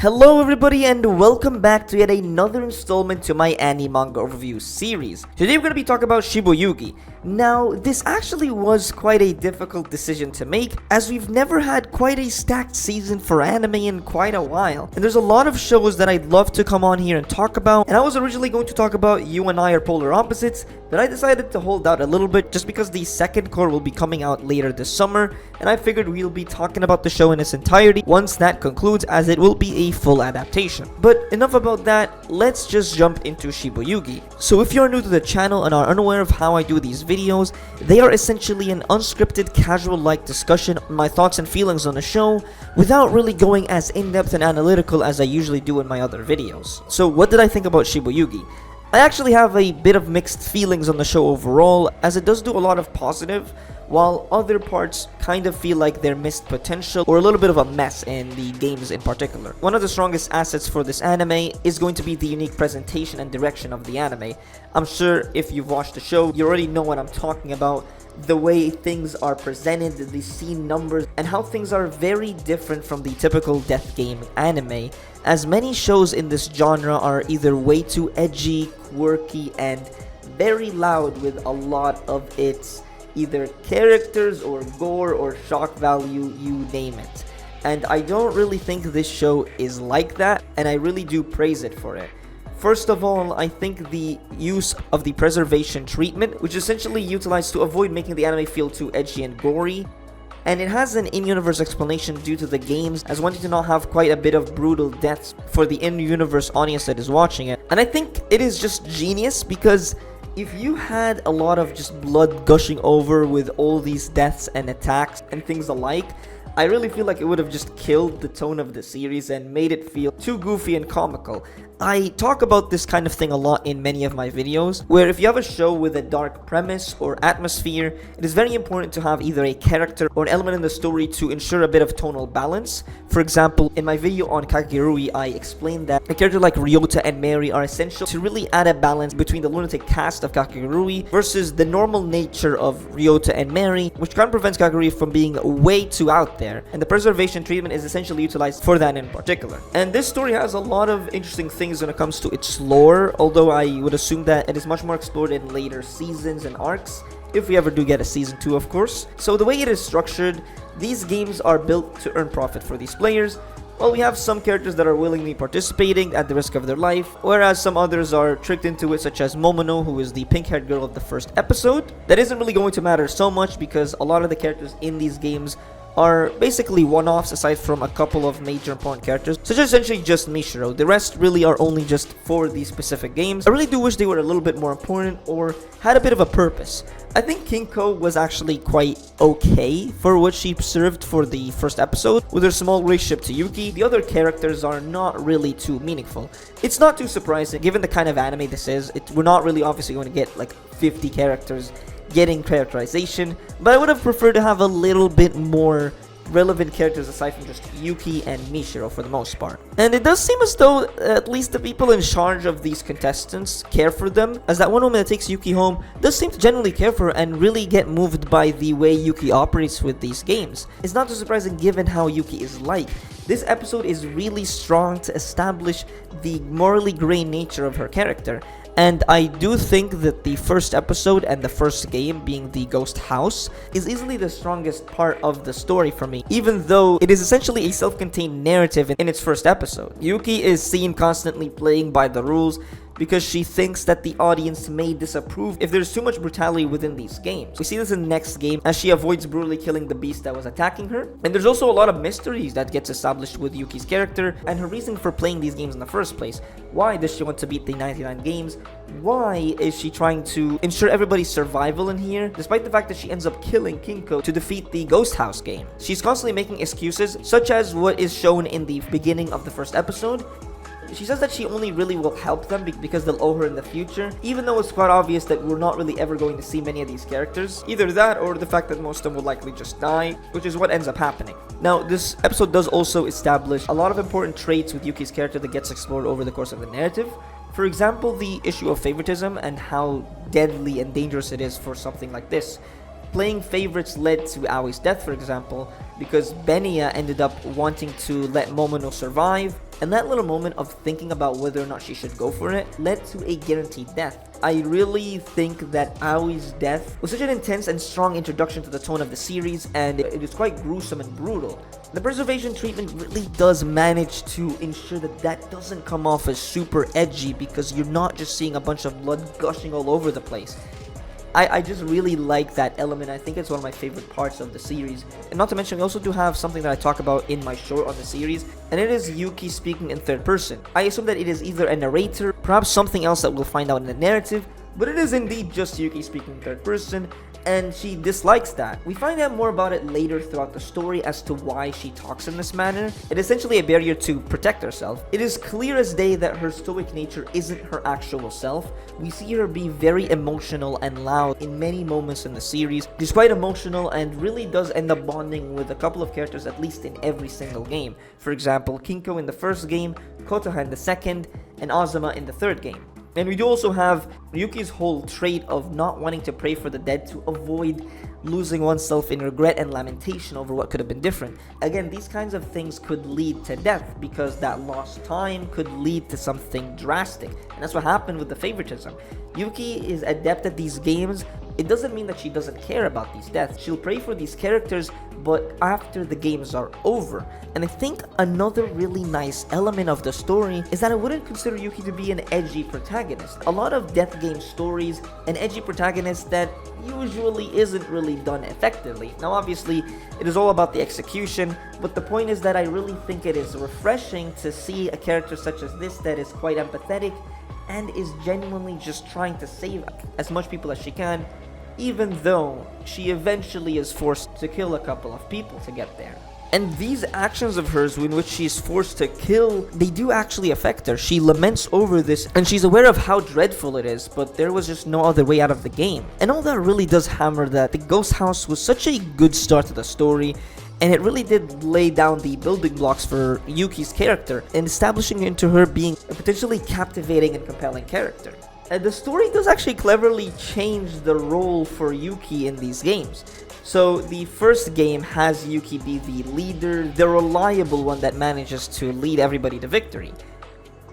Hello everybody and welcome back to yet another installment to my anime manga overview series. Today we're going to be talking about Shiboyugi. Now, this actually was quite a difficult decision to make as we've never had quite a stacked season for anime in quite a while. And there's a lot of shows that I'd love to come on here and talk about. And I was originally going to talk about You and I Are Polar Opposites, but I decided to hold out a little bit just because the second core will be coming out later this summer. And I figured we'll be talking about the show in its entirety once that concludes, as it will be a full adaptation. But enough about that, let's just jump into Shiboyugi. So if you're new to the channel and are unaware of how I do these videos, they are essentially an unscripted, casual-like discussion on my thoughts and feelings on the show without really going as in-depth and analytical as I usually do in my other videos. So what did I think about Shiboyugi? I actually have a bit of mixed feelings on the show overall, as it does do a lot of positive, while other parts kind of feel like they're missed potential or a little bit of a mess in the games in particular. One of the strongest assets for this anime is going to be the unique presentation and direction of the anime. I'm sure if you've watched the show, you already know what I'm talking about. The way things are presented, the scene numbers, and how things are very different from the typical death game anime, as many shows in this genre are either way too edgy, quirky, and very loud with a lot of its either characters or gore or shock value, you name it. And I don't really think this show is like that, and I really do praise it for it. First of all, I think the use of the preservation treatment, which is essentially utilized to avoid making the anime feel too edgy and gory, and it has an in-universe explanation due to the games, as wanting to not have quite a bit of brutal deaths for the in-universe audience that is watching it. And I think it is just genius, because if you had a lot of just blood gushing over with all these deaths and attacks and things alike, I really feel like it would have just killed the tone of the series and made it feel too goofy and comical. I talk about this kind of thing a lot in many of my videos, where if you have a show with a dark premise or atmosphere, it is very important to have either a character or an element in the story to ensure a bit of tonal balance. For example, in my video on Kakegurui, I explained that a character like Ryota and Mary are essential to really add a balance between the lunatic cast of Kakegurui versus the normal nature of Ryota and Mary, which kind of prevents Kakegurui from being way too out there. And the preservation treatment is essentially utilized for that in particular. And this story has a lot of interesting things when it comes to its lore, although I would assume that it is much more explored in later seasons and arcs, if we ever do get a season 2, of course. So the way it is structured, these games are built to earn profit for these players, while we have some characters that are willingly participating at the risk of their life, whereas some others are tricked into it, such as Momono, who is the pink-haired girl of the first episode. That isn't really going to matter so much because a lot of the characters in these games are basically one-offs aside from a couple of major important characters, such as essentially just Mishiro. The rest really are only just for these specific games. I really do wish they were a little bit more important or had a bit of a purpose. I think Kinko was actually quite okay for what she served for the first episode, with her small relationship to Yuki. The other characters are not really too meaningful. It's not too surprising, given the kind of anime this is. We're not really obviously going to get like 50 characters getting characterization, but I would have preferred to have a little bit more relevant characters aside from just Yuki and Mishiro for the most part. And it does seem as though at least the people in charge of these contestants care for them, as that one woman that takes Yuki home does seem to genuinely care for her and really get moved by the way Yuki operates with these games. It's not too surprising given how Yuki is like. This episode is really strong to establish the morally gray nature of her character. And I do think that the first episode and the first game, being the Ghost House, is easily the strongest part of the story for me, even though it is essentially a self-contained narrative in its first episode. Yuki is seen constantly playing by the rules because she thinks that the audience may disapprove if there's too much brutality within these games. We see this in the next game as she avoids brutally killing the beast that was attacking her. And there's also a lot of mysteries that gets established with Yuki's character and her reason for playing these games in the first place. Why does she want to beat the 99 games? Why is she trying to ensure everybody's survival in here, despite the fact that she ends up killing Kinko to defeat the Ghost House game? She's constantly making excuses, such as what is shown in the beginning of the first episode. She says that she only really will help them because they'll owe her in the future, even though it's quite obvious that we're not really ever going to see many of these characters. Either that or the fact that most of them will likely just die, which is what ends up happening. Now, this episode does also establish a lot of important traits with Yuki's character that gets explored over the course of the narrative. For example, the issue of favoritism and how deadly and dangerous it is for something like this. Playing favorites led to Aoi's death, for example, because Benya ended up wanting to let Momono survive, and that little moment of thinking about whether or not she should go for it led to a guaranteed death. I really think that Aoi's death was such an intense and strong introduction to the tone of the series, and it was quite gruesome and brutal. The preservation treatment really does manage to ensure that that doesn't come off as super edgy, because you're not just seeing a bunch of blood gushing all over the place. I just really like that element. I think it's one of my favorite parts of the series. And not to mention, we also do have something that I talk about in my short on the series, and it is Yuki speaking in third person. I assume that it is either a narrator, perhaps something else that we'll find out in the narrative, but it is indeed just Yuki speaking in third person, and she dislikes that. We find out more about it later throughout the story as to why she talks in this manner. It's essentially a barrier to protect herself. It is clear as day that her stoic nature isn't her actual self. We see her be very emotional and loud in many moments in the series. She's quite emotional and really does end up bonding with a couple of characters, at least in every single game. For example, Kinko in the first game, Kotoha in the second, and Azuma in the third game. And we do also have Yuki's whole trait of not wanting to pray for the dead to avoid losing oneself in regret and lamentation over what could have been different. Again, these kinds of things could lead to death, because that lost time could lead to something drastic. And that's what happened with the favoritism. Yuki is adept at these games. It doesn't mean that she doesn't care about these deaths. She'll pray for these characters, but after the games are over. And I think another really nice element of the story is that I wouldn't consider Yuki to be an edgy protagonist. A lot of death game stories, an edgy protagonist that usually isn't really done effectively. Now obviously, it is all about the execution, but the point is that I really think it is refreshing to see a character such as this that is quite empathetic and is genuinely just trying to save as much people as she can, even though she eventually is forced to kill a couple of people to get there. And these actions of hers in which she's forced to kill, they do actually affect her. She laments over this, and she's aware of how dreadful it is, but there was just no other way out of the game. And all that really does hammer that the ghost house was such a good start to the story, and it really did lay down the building blocks for Yuki's character, and establishing into her being a potentially captivating and compelling character. And the story does actually cleverly change the role for Yuki in these games. So the first game has Yuki be the leader, the reliable one that manages to lead everybody to victory.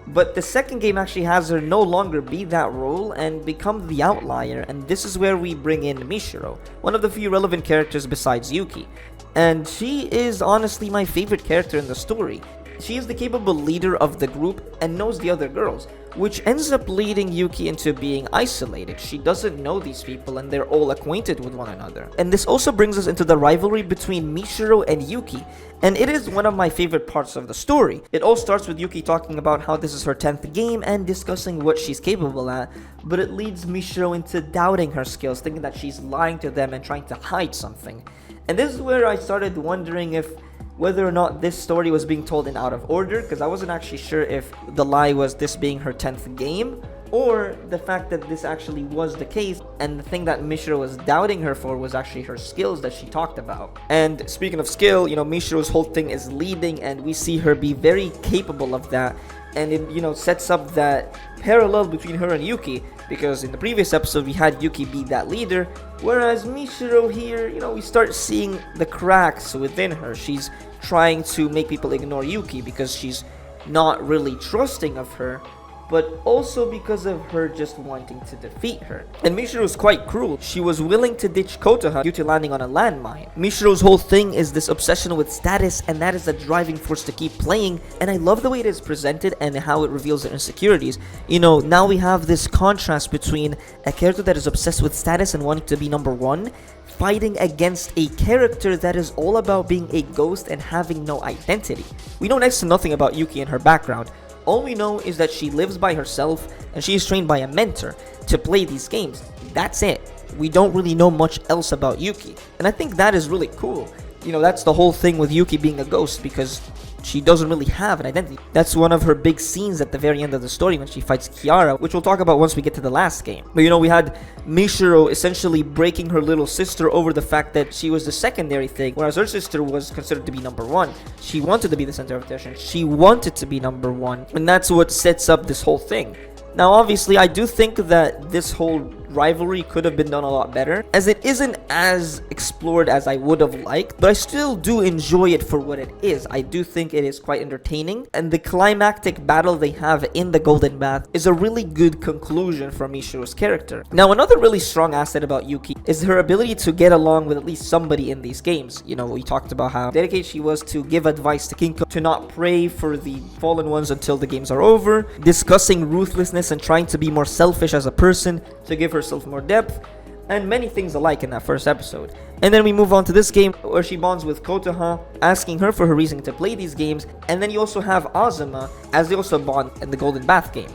But the second game actually has her no longer be that role and become the outlier, and this is where we bring in Mishiro, one of the few relevant characters besides Yuki. And she is honestly my favorite character in the story. She is the capable leader of the group and knows the other girls, which ends up leading Yuki into being isolated. She doesn't know these people and they're all acquainted with one another. And this also brings us into the rivalry between Mishiro and Yuki, and it is one of my favorite parts of the story. It all starts with Yuki talking about how this is her 10th game and discussing what she's capable at, but it leads Mishiro into doubting her skills, thinking that she's lying to them and trying to hide something. And this is where I started wondering if whether or not this story was being told in out of order, because I wasn't actually sure if the lie was this being her 10th game, or the fact that this actually was the case, and the thing that Mishiro was doubting her for was actually her skills that she talked about. And speaking of skill, Mishiro's whole thing is leading, and we see her be very capable of that, and it, sets up that parallel between her and Yuki, because in the previous episode we had Yuki be that leader, whereas Mishiro here, we start seeing the cracks within her. She's trying to make people ignore Yuki because she's not really trusting of her, but also because of her just wanting to defeat her. And Mishiro is quite cruel. She was willing to ditch Kotoha due to landing on a landmine. Mishiro's whole thing is this obsession with status, and that is the driving force to keep playing, and I love the way it is presented and how it reveals her insecurities. Now we have this contrast between a character that is obsessed with status and wanting to be number one, fighting against a character that is all about being a ghost and having no identity. We know next to nothing about Yuki and her background. All we know is that she lives by herself and she is trained by a mentor to play these games. That's it. We don't really know much else about Yuki. And I think that is really cool. That's the whole thing with Yuki being a ghost, because she doesn't really have an identity. That's one of her big scenes at the very end of the story when she fights Kiara, which we'll talk about once we get to the last game. But we had Mishiro essentially breaking her little sister over the fact that she was the secondary thing, whereas her sister was considered to be number one. She wanted to be the center of attention. She wanted to be number one, and that's what sets up this whole thing. Now, obviously, I do think that this whole rivalry could have been done a lot better, as it isn't as explored as I would have liked, but I still do enjoy it for what it is. I do think it is quite entertaining, and the climactic battle they have in the Golden Bath is a really good conclusion for Mishiro's character. Now, another really strong asset about Yuki is her ability to get along with at least somebody in these games. You know, we talked about how dedicated she was to give advice to Kinko, to not pray for the fallen ones until the games are over, discussing ruthlessness and trying to be more selfish as a person, to give herself more depth, and many things alike in that first episode. And then we move on to this game where she bonds with Kotoha, asking her for her reason to play these games, and then you also have Azuma as they also bond in the Golden Bath game.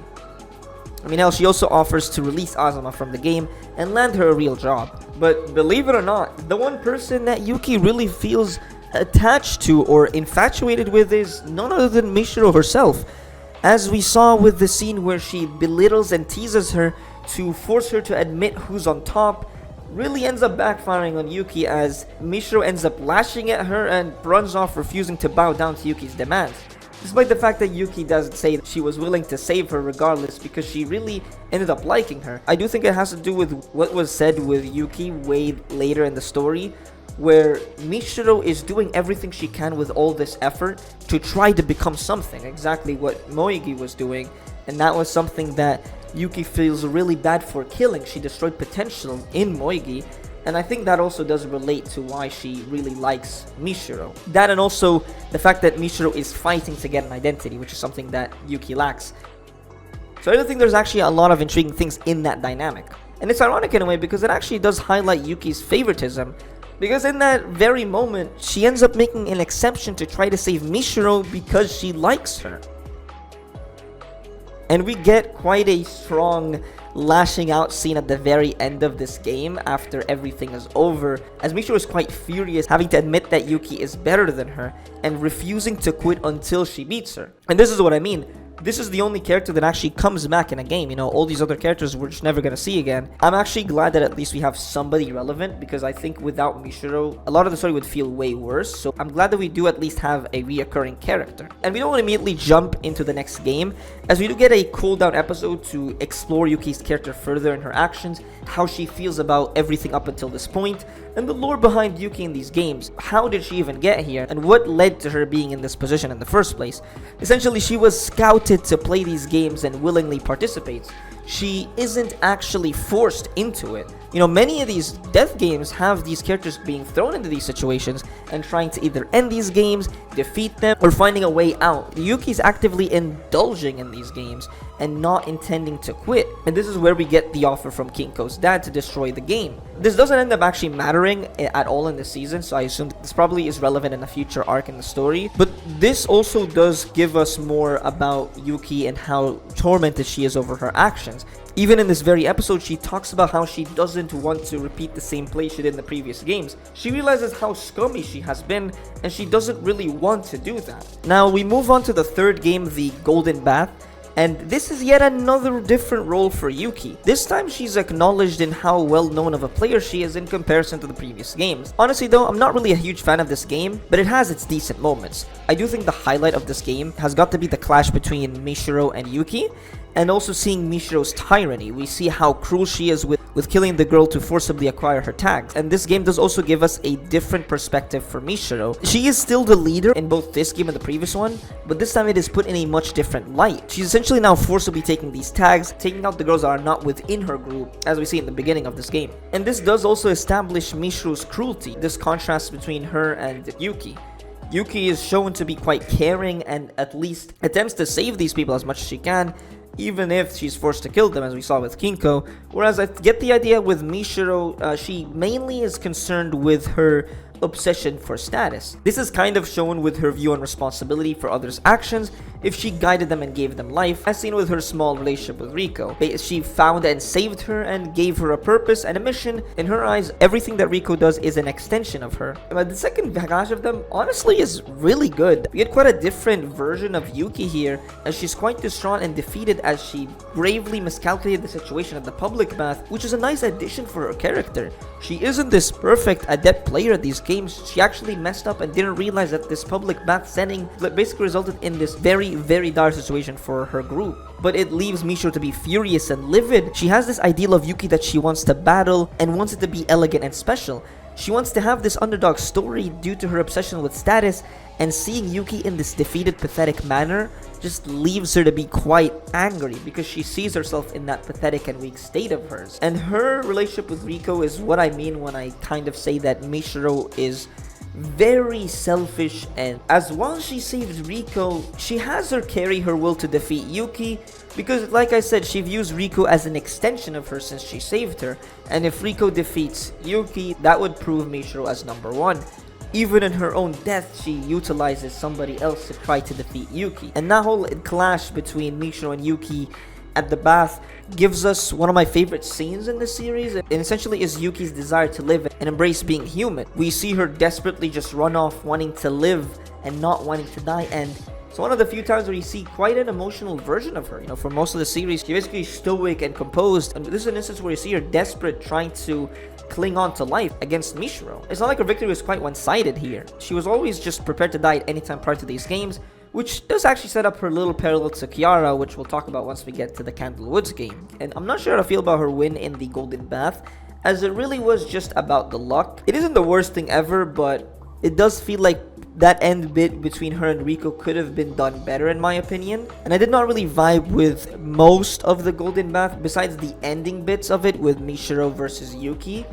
I mean, hell, she also offers to release Azuma from the game and land her a real job. But believe it or not, the one person that Yuki really feels attached to or infatuated with is none other than Mishiro herself, as we saw with the scene where she belittles and teases her to force her to admit who's on top. Really ends up backfiring on Yuki, as Mishiro ends up lashing at her and runs off, refusing to bow down to Yuki's demands, despite the fact that Yuki does say that she was willing to save her regardless because she really ended up liking her. I do think it has to do with what was said with Yuki way later in the story, where Mishiro is doing everything she can with all this effort to try to become something, exactly what Moegi was doing, and that was something that Yuki feels really bad for killing. She destroyed potential in Moegi, and I think that also does relate to why she really likes Mishiro. That, and also the fact that Mishiro is fighting to get an identity, which is something that Yuki lacks. So I do think there's actually a lot of intriguing things in that dynamic. And it's ironic in a way because it actually does highlight Yuki's favoritism, because in that very moment, she ends up making an exception to try to save Mishiro because she likes her. And we get quite a strong lashing out scene at the very end of this game after everything is over, as Mishiro is quite furious, having to admit that Yuki is better than her and refusing to quit until she beats her. And this is what I mean. This is the only character that actually comes back in a game. You know, all these other characters we're just never gonna see again. I'm actually glad that at least we have somebody relevant, because I think without Mishiro, a lot of the story would feel way worse. So I'm glad that we do at least have a reoccurring character. And we don't immediately jump into the next game, as we do get a cooldown episode to explore Yuki's character further and her actions, how she feels about everything up until this point, and the lore behind Yuki in these games. How did she even get here, and what led to her being in this position in the first place? Essentially, she was scouted to play these games and willingly participates. She isn't actually forced into it. You know, many of these death games have these characters being thrown into these situations and trying to either end these games, defeat them, or finding a way out. Yuki's actively indulging in these games and not intending to quit. And this is where we get the offer from Kinko's dad to destroy the game. This doesn't end up actually mattering at all in this season, so I assume this probably is relevant in a future arc in the story. But this also does give us more about Yuki and how tormented she is over her actions. Even in this very episode, she talks about how she doesn't want to repeat the same play she did in the previous games. She realizes how scummy she has been, and she doesn't really want to do that. Now, we move on to the third game, the Golden Bath. And this is yet another different role for Yuki. This time she's acknowledged in how well known of a player she is in comparison to the previous games. Honestly though, I'm not really a huge fan of this game, but it has its decent moments. I do think the highlight of this game has got to be the clash between Mishiro and Yuki, and also seeing Mishiro's tyranny. We see how cruel she is with killing the girl to forcibly acquire her tags. And this game does also give us a different perspective for Mishiro. She is still the leader in both this game and the previous one, but this time it is put in a much different light. She's essentially now forcibly taking these tags, taking out the girls that are not within her group, as we see in the beginning of this game. And this does also establish Mishiro's cruelty, this contrast between her and Yuki. Yuki is shown to be quite caring and at least attempts to save these people as much as she can, even if she's forced to kill them, as we saw with Kinko. Whereas I get the idea with Mishiro, she mainly is concerned with her obsession for status. This is kind of shown with her view on responsibility for others' actions if she guided them and gave them life, as seen with her small relationship with Riko. She found and saved her and gave her a purpose and a mission. In her eyes, everything that Riko does is an extension of her. But the second clash of them honestly is really good. We get quite a different version of Yuki here, as she's quite distraught and defeated as she bravely miscalculated the situation at the public bath, which is a nice addition for her character. She isn't this perfect adept player at these games, games, she actually messed up and didn't realize that this public bath setting basically resulted in this very, very dire situation for her group. But it leaves Mishiro to be furious and livid. She has this ideal of Yuki that she wants to battle and wants it to be elegant and special. She wants to have this underdog story due to her obsession with status, and seeing Yuki in this defeated, pathetic manner just leaves her to be quite angry because she sees herself in that pathetic and weak state of hers. And her relationship with Riko is what I mean when I kind of say that Mishiro is very selfish, and as while she saves Riko, she has her carry her will to defeat Yuki because, like I said, she views Riko as an extension of her since she saved her, and if Riko defeats Yuki, that would prove Mishiro as number one. Even in her own death, she utilizes somebody else to try to defeat Yuki. And that whole clash between Mishiro and Yuki at the bath gives us one of my favorite scenes in the series, and essentially is Yuki's desire to live and embrace being human. We see her desperately just run off wanting to live and not wanting to die, and it's one of the few times where you see quite an emotional version of her. For most of the series, she's basically stoic and composed, and this is an instance where you see her desperate, trying to cling on to life against Mishiro. It's not like her victory was quite one-sided here. She was always just prepared to die at any time prior to these games, which does actually set up her little parallel to Kiara, which we'll talk about once we get to the Candlewoods game. And I'm not sure how to feel about her win in the Golden Bath, as it really was just about the luck. It isn't the worst thing ever, but it does feel like that end bit between her and Riko could have been done better in my opinion. And I did not really vibe with most of the Golden Bath besides the ending bits of it with Mishiro versus Yuki.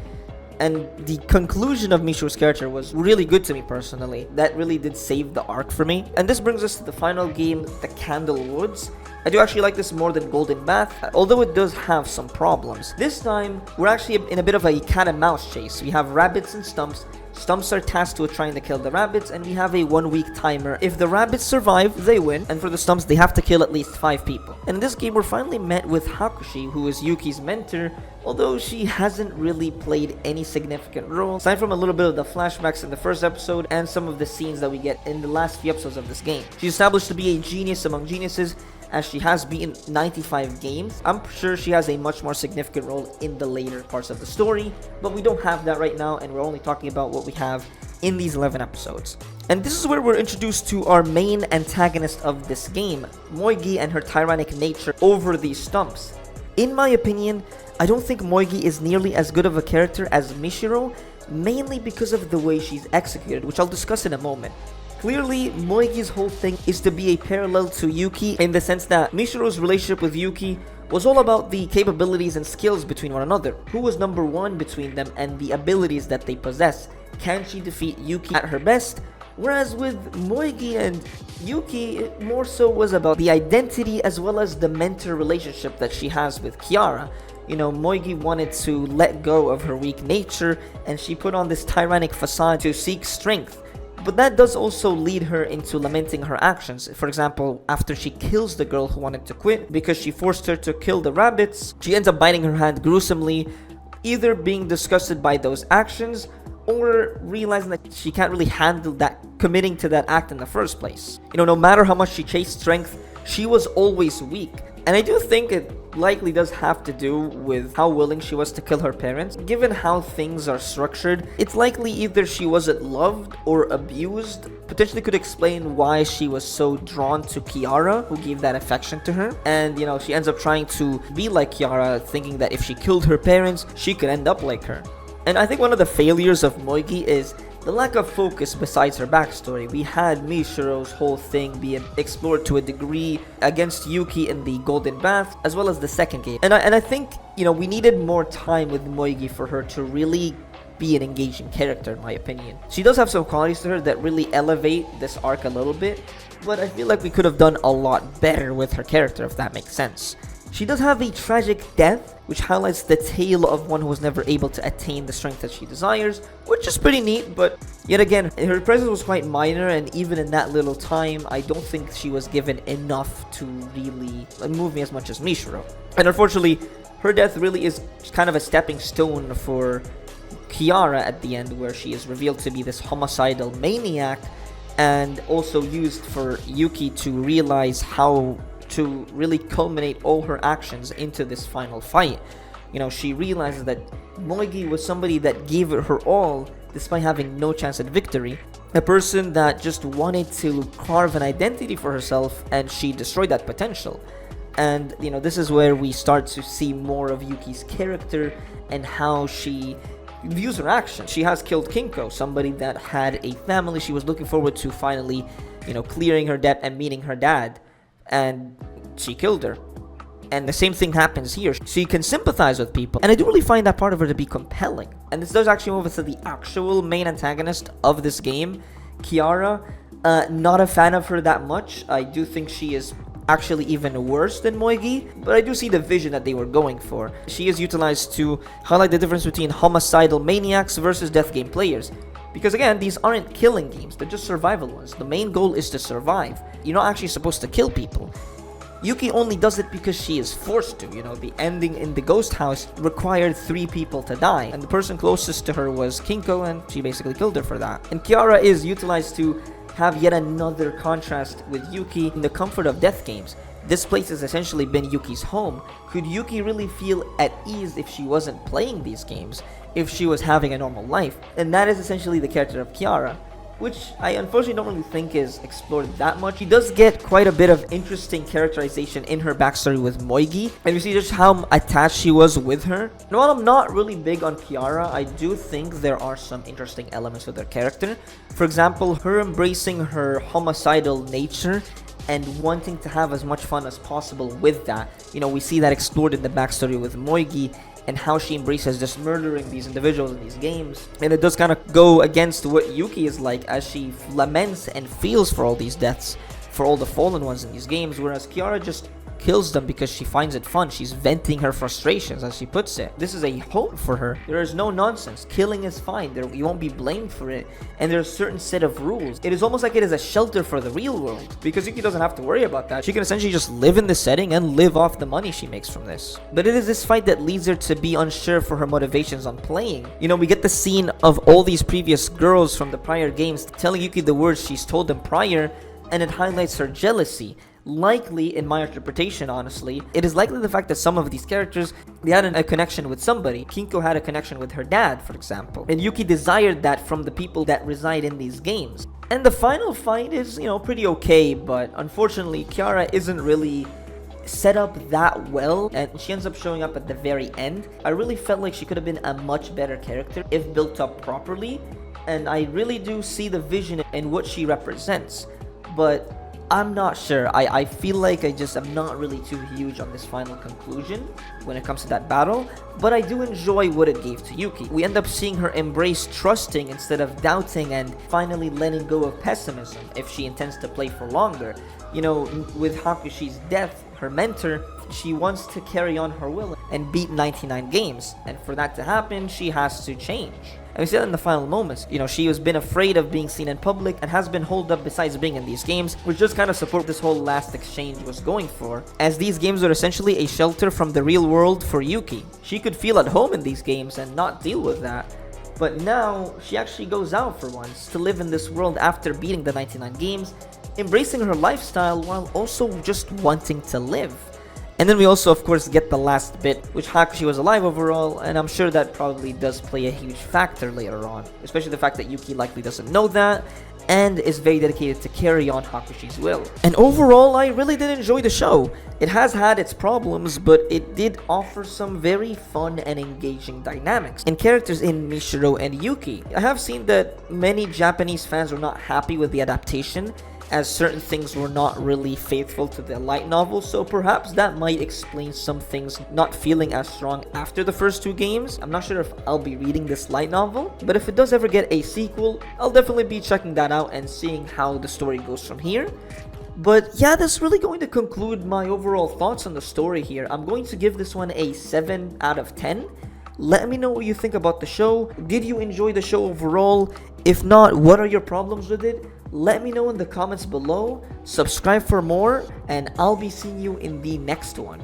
And the conclusion of Mishiro's character was really good to me personally. That really did save the arc for me. And this brings us to the final game, the Candlewoods. I do actually like this more than Golden Bath, although it does have some problems. This time, we're actually in a bit of a cat and mouse chase. We have rabbits and stumps. Stumps are tasked with trying to kill the rabbits, and we have a 1-week timer. If the rabbits survive, they win, and for the stumps, they have to kill at least 5 people. And in this game, we're finally met with Hakushi, who is Yuki's mentor, although she hasn't really played any significant role, aside from a little bit of the flashbacks in the first episode and some of the scenes that we get in the last few episodes of this game. She's established to be a genius among geniuses, as she has beaten 95 games. I'm sure she has a much more significant role in the later parts of the story, but we don't have that right now, and we're only talking about what we have in these 11 episodes. And this is where we're introduced to our main antagonist of this game, Moigi and her tyrannic nature over these stumps. In my opinion, I don't think Moigi is nearly as good of a character as Mishiro, mainly because of the way she's executed, which I'll discuss in a moment. Clearly, Moigi's whole thing is to be a parallel to Yuki in the sense that Mishiro's relationship with Yuki was all about the capabilities and skills between one another. Who was number one between them and the abilities that they possess? Can she defeat Yuki at her best? Whereas with Moigi and Yuki, it more so was about the identity as well as the mentor relationship that she has with Kiara. Moigi wanted to let go of her weak nature, and she put on this tyrannic facade to seek strength. But that does also lead her into lamenting her actions. For example, after she kills the girl who wanted to quit because she forced her to kill the rabbits, she ends up biting her hand gruesomely, either being disgusted by those actions or realizing that she can't really handle that, committing to that act in the first place. No matter how much she chased strength, she was always weak. And I do think it likely does have to do with how willing she was to kill her parents. Given how things are structured, it's likely either she wasn't loved or abused. Potentially could explain why she was so drawn to Kiara, who gave that affection to her. And, she ends up trying to be like Kiara, thinking that if she killed her parents, she could end up like her. And I think one of the failures of Moigi is the lack of focus besides her backstory. We had Mishiro's whole thing be explored to a degree against Yuki in the Golden Bath, as well as the second game. And I think, we needed more time with Moigi for her to really be an engaging character, in my opinion. She does have some qualities to her that really elevate this arc a little bit, but I feel like we could have done a lot better with her character, if that makes sense. She does have a tragic death, which highlights the tale of one who was never able to attain the strength that she desires, which is pretty neat, but yet again, her presence was quite minor, and even in that little time, I don't think she was given enough to really move me as much as Mishiro. And unfortunately, her death really is kind of a stepping stone for Kiara at the end, where she is revealed to be this homicidal maniac, and also used for Yuki to realize how to really culminate all her actions into this final fight. She realizes that Moigi was somebody that gave it her all, despite having no chance at victory. A person that just wanted to carve an identity for herself, and she destroyed that potential. And, this is where we start to see more of Yuki's character and how she views her actions. She has killed Kinko, somebody that had a family. She was looking forward to finally, clearing her debt and meeting her dad. And she killed her. And the same thing happens here. She can sympathize with people. And I do really find that part of her to be compelling. And this does actually move us to the actual main antagonist of this game, Kiara. Not a fan of her that much. I do think she is actually even worse than Moigi, but I do see the vision that they were going for. She is utilized to highlight the difference between homicidal maniacs versus death game players. Because again, these aren't killing games, they're just survival ones. The main goal is to survive. You're not actually supposed to kill people. Yuki only does it because she is forced to. The ending in the ghost house required 3 people to die, and the person closest to her was Kinko, and she basically killed her for that. And Kiara is utilized to have yet another contrast with Yuki in the comfort of death games. This place has essentially been Yuki's home. Could Yuki really feel at ease if she wasn't playing these games, if she was having a normal life? And that is essentially the character of Kiara, which I unfortunately don't really think is explored that much. She does get quite a bit of interesting characterization in her backstory with Moigi, and you see just how attached she was with her. And while I'm not really big on Kiara, I do think there are some interesting elements with her character. For example, her embracing her homicidal nature and wanting to have as much fun as possible with that. We see that explored in the backstory with Moigi, and how she embraces just murdering these individuals in these games. And it does kind of go against what Yuki is like, as she laments and feels for all these deaths, for all the fallen ones in these games, whereas Kiara just kills them because she finds it fun. She's venting her frustrations, as she puts it. This is a hope for her. There is no nonsense. Killing is fine. You won't be blamed for it. And there's a certain set of rules. It is almost like it is a shelter for the real world, because Yuki doesn't have to worry about that. She can essentially just live in this setting and live off the money she makes from this. But it is this fight that leads her to be unsure for her motivations on playing. We get the scene of all these previous girls from the prior games telling Yuki the words she's told them prior, and it highlights her jealousy. Likely, in my interpretation, honestly, it is likely the fact that some of these characters, they had a connection with somebody. Kinko had a connection with her dad, for example. And Yuki desired that from the people that reside in these games. And the final fight is, pretty okay, but unfortunately, Kiara isn't really set up that well, and she ends up showing up at the very end. I really felt like she could have been a much better character if built up properly, and I really do see the vision and what she represents. But I'm not sure. I feel like I'm not really too huge on this final conclusion when it comes to that battle, but I do enjoy what it gave to Yuki. We end up seeing her embrace trusting instead of doubting, and finally letting go of pessimism if she intends to play for longer. With Hakushi's death, her mentor, she wants to carry on her will and beat 99 games, and for that to happen, she has to change. And we see that in the final moments. She has been afraid of being seen in public and has been holed up besides being in these games, which just kind of support this whole last exchange was going for, as these games are essentially a shelter from the real world for Yuki. She could feel at home in these games and not deal with that. But now, she actually goes out for once to live in this world after beating the 99 games, embracing her lifestyle while also just wanting to live. And then we also, of course, get the last bit, which Hakushi was alive overall, and I'm sure that probably does play a huge factor later on, especially the fact that Yuki likely doesn't know that, and is very dedicated to carry on Hakushi's will. And overall, I really did enjoy the show. It has had its problems, but it did offer some very fun and engaging dynamics and characters in Mishiro and Yuki. I have seen that many Japanese fans are not happy with the adaptation, as certain things were not really faithful to the light novel, so perhaps that might explain some things not feeling as strong after the first 2 games. I'm not sure if I'll be reading this light novel, but if it does ever get a sequel, I'll definitely be checking that out and seeing how the story goes from here. But yeah, that's really going to conclude my overall thoughts on the story here. I'm going to give this one a 7 out of 10. Let me know what you think about the show. Did you enjoy the show overall? If not, what are your problems with it? Let me know in the comments below. Subscribe for more, and I'll be seeing you in the next one.